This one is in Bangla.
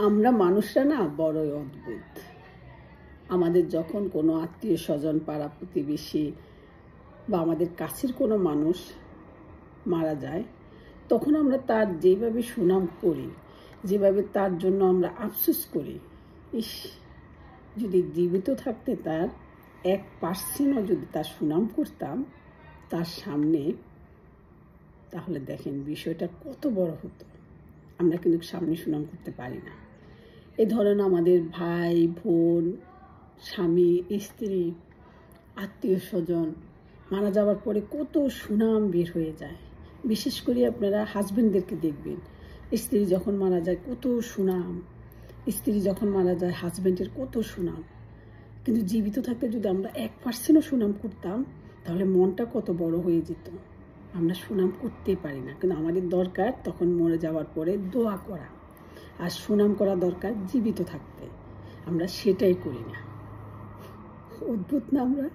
আমরা মানুষরা না বড়ই অদ্ভুত। আমাদের যখন কোনো আত্মীয় স্বজন পাড়া প্রতিবেশী বা আমাদের কাছের কোনো মানুষ মারা যায়, তখন আমরা তার যেভাবে সুনাম করি, যেভাবে তার জন্য আমরা আফসোস করি, ইস, যদি জীবিত থাকতে তার 1%ও যদি তার সুনাম করতাম তার সামনে, তাহলে দেখেন বিষয়টা কত বড় হতো। আমরা কিন্তু সামনে সুনাম করতে পারি না। এ ধরেন আমাদের ভাই বোন, স্বামী স্ত্রী, আত্মীয় স্বজন মারা যাওয়ার পরে কত সুনাম বের হয়ে যায়। বিশেষ করে আপনারা হাজবেন্ডদেরকে দেখবেন, স্ত্রী যখন মারা যায় কত সুনাম, স্ত্রী যখন মারা যায় হাজবেন্ডের কত সুনাম। কিন্তু জীবিত থাকতে যদি আমরা 1%ও সুনাম করতাম তাহলে মনটা কত বড় হয়ে যেত। আমরা সুনাম করতেই পারি না, কিন্তু আমাদের দরকার তখন মরে যাওয়ার পরে দোয়া করা, আর সুনাম করা দরকার জীবিত থাকতে। আমরা সেটাই করি না। অদ্ভুত না আমরা?